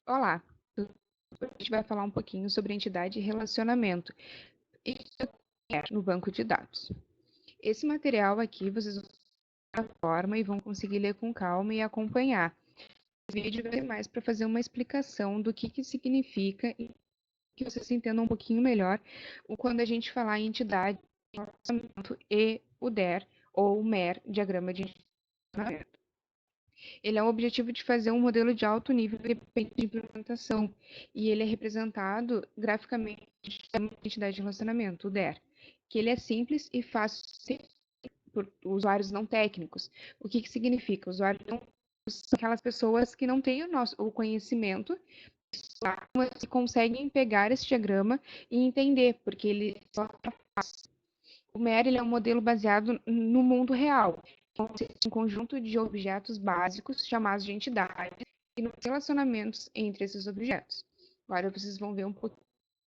Olá, a gente vai falar um pouquinho sobre entidade e relacionamento e no banco de dados. Esse material aqui vocês vão ver da forma e vão conseguir ler com calma e acompanhar. O vídeo vai ser mais para fazer uma explicação do que significa e que vocês entendam um pouquinho melhor quando a gente falar em entidade, relacionamento e o DER ou o MER, diagrama de relacionamento. Ele é o objetivo de fazer um modelo de alto nível de implementação, e ele é representado graficamente como entidade de relacionamento, o DER, que ele é simples e fácil por usuários não técnicos. O que significa? Usuários não são aquelas pessoas que não têm o conhecimento, mas que conseguem pegar esse diagrama e entender, porque ele só o MER ele é um modelo baseado no mundo real, um conjunto de objetos básicos chamados de entidades e nos relacionamentos entre esses objetos. Agora vocês vão ver um pouquinho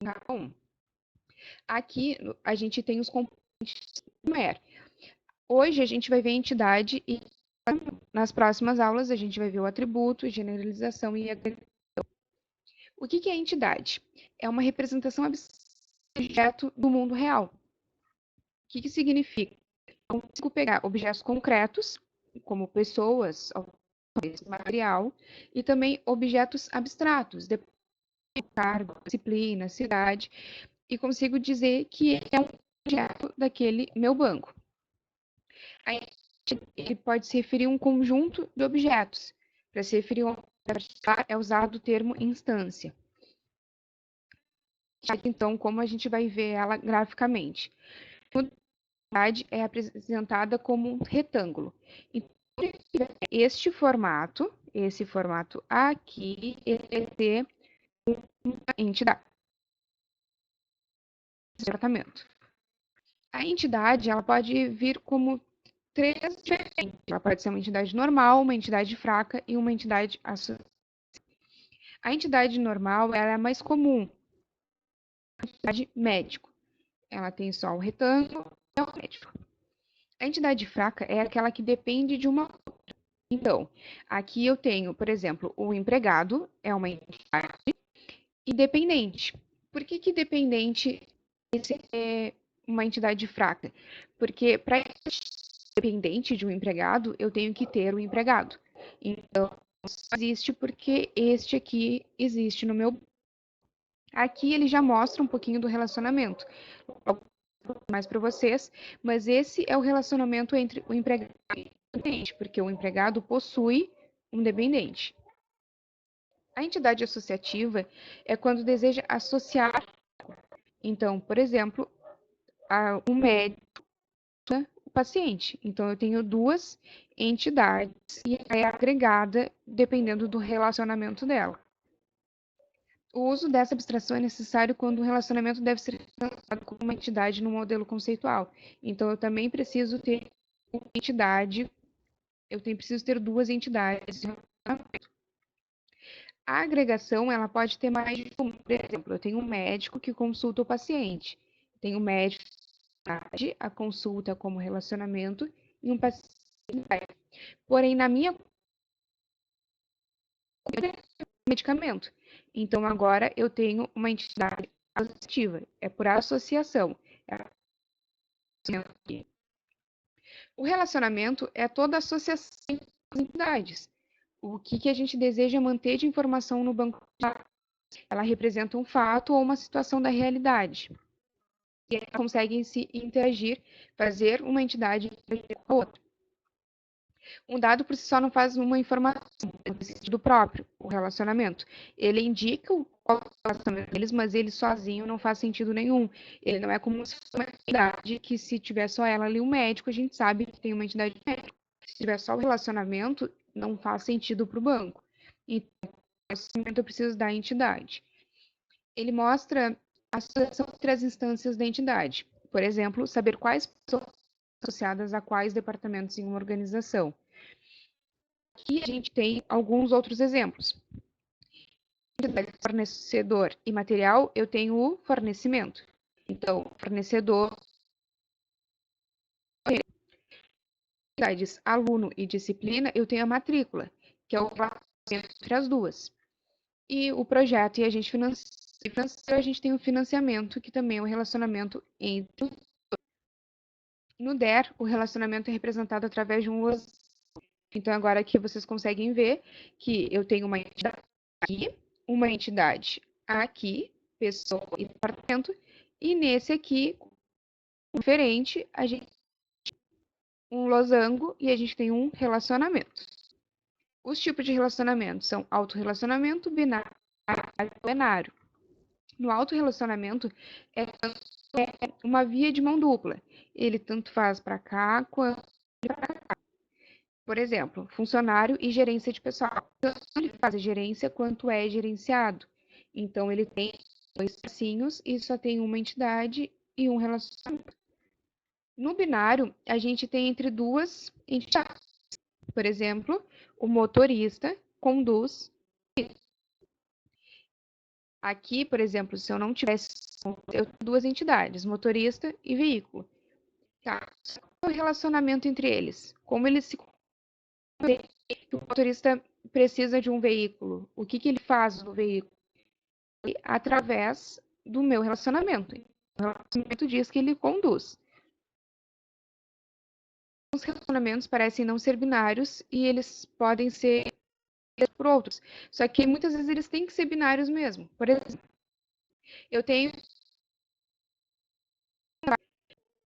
cada um. Aqui a gente tem os componentes do MER. Hoje a gente vai ver a entidade e nas próximas aulas a gente vai ver o atributo, generalização e agregação. O que é entidade? É uma representação abstrata do objeto do mundo real. O que significa? Eu consigo pegar objetos concretos, como pessoas, material, e também objetos abstratos, cargo, disciplina, cidade, e consigo dizer que é um objeto daquele meu banco. Aí, ele pode se referir a um conjunto de objetos. Para se referir a um objeto, é usado o termo instância. Então, como a gente vai ver ela graficamente? A entidade é apresentada como um retângulo. Então, esse formato aqui, ele é uma entidade de tratamento. A entidade, ela pode vir como três diferentes. Ela pode ser uma entidade normal, uma entidade fraca e uma entidade associada. A entidade normal, ela é a mais comum. A entidade médico. Ela tem só o retângulo e o médico. A entidade fraca é aquela que depende de uma. Então, aqui eu tenho, por exemplo, o empregado é uma entidade e dependente. Por que dependente é uma entidade fraca? Porque para dependente de um empregado, eu tenho que ter um empregado. Então, existe porque este aqui existe no meu. Aqui ele já mostra um pouquinho do relacionamento. Mais para vocês, mas esse é o relacionamento entre o empregado e o dependente, porque o empregado possui um dependente. A entidade associativa é quando deseja associar. Então, por exemplo, um médico, o paciente. Então, eu tenho duas entidades e é agregada dependendo do relacionamento dela. O uso dessa abstração é necessário quando o relacionamento deve ser tratado como uma entidade no modelo conceitual. Então, eu também preciso ter uma entidade, preciso ter duas entidades. A agregação, ela pode ter mais de uma. Por exemplo, eu tenho um médico que consulta o paciente. Tenho um médico a consulta como relacionamento e um paciente. Porém, na minha medicamento. Então, agora eu tenho uma entidade associativa. É por associação. O relacionamento é toda associação de entidades. O que a gente deseja manter de informação no banco de dados? Ela representa um fato ou uma situação da realidade. E elas conseguem se interagir, fazer uma entidade com a outra. Um dado por si só não faz uma informação do próprio, o relacionamento. Ele indica o relacionamento deles, mas ele sozinho não faz sentido nenhum. Ele não é como se fosse uma entidade que, se tiver só ela ali, o médico, a gente sabe que tem uma entidade médica. Se tiver só o relacionamento, não faz sentido para o banco. Então, eu preciso da entidade. Ele mostra a associação entre as instâncias da entidade. Por exemplo, saber quais pessoas associadas a quais departamentos em uma organização. Aqui a gente tem alguns outros exemplos. Fornecedor e material, eu tenho o fornecimento. Então, fornecedor, aluno e disciplina, eu tenho a matrícula, que é o relacionamento entre as duas. e o projeto, e a gente financia. A gente tem o financiamento, que também é um relacionamento entre. No DER, o relacionamento é representado através de um. Então, agora aqui vocês conseguem ver que eu tenho uma entidade aqui, uma entidade aqui, pessoa e departamento, e nesse aqui, diferente, a gente tem um losango e a gente tem um relacionamento. Os tipos de relacionamento são autorrelacionamento, binário e plenário. No autorrelacionamento é uma via de mão dupla. Ele tanto faz para cá quanto para cá. Por exemplo, funcionário e gerência de pessoal. Tanto ele faz a gerência quanto é gerenciado. Então, ele tem dois tracinhos e só tem uma entidade e um relacionamento. No binário, a gente tem entre duas entidades. Por exemplo, o motorista conduz. Aqui, por exemplo, se eu não tivesse, eu tenho duas entidades, motorista e veículo. Tá? Qual é o relacionamento entre eles? Como eles se. O motorista precisa de um veículo. O que ele faz no veículo? Através do meu relacionamento. O relacionamento diz que ele conduz. Os relacionamentos parecem não ser binários e eles podem ser por outros. Só que muitas vezes eles têm que ser binários mesmo. Por exemplo, eu tenho.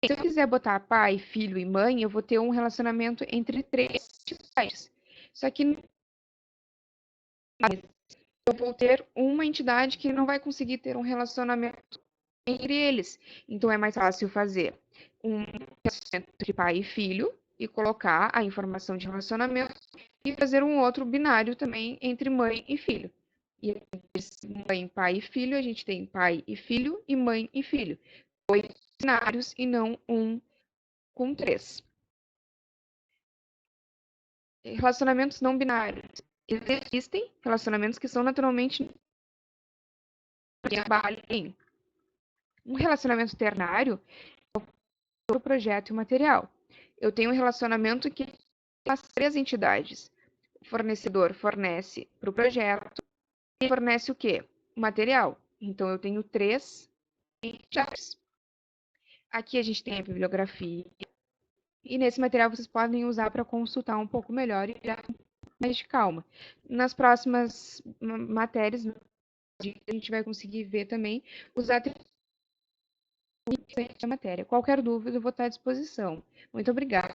Se eu quiser botar pai, filho e mãe, eu vou ter um relacionamento entre três entidades. Só que eu vou ter uma entidade que não vai conseguir ter um relacionamento entre eles. Então é mais fácil fazer um relacionamento entre pai e filho e colocar a informação de relacionamento e fazer um outro binário também entre mãe e filho. E entre mãe, pai e filho, a gente tem pai e filho e mãe e filho. Dois binários e não um com três. Relacionamentos não binários. Existem relacionamentos que são naturalmente trabalhem. Um relacionamento ternário é o projeto e o material. Eu tenho um relacionamento que as três entidades. O fornecedor fornece para o projeto e fornece o quê? O material. Então, eu tenho três entidades. Aqui a gente tem a bibliografia. E nesse material vocês podem usar para consultar um pouco melhor e ter mais de calma. Nas próximas matérias, a gente vai conseguir ver também os atributos da matéria. Qualquer dúvida, eu vou estar à disposição. Muito obrigada.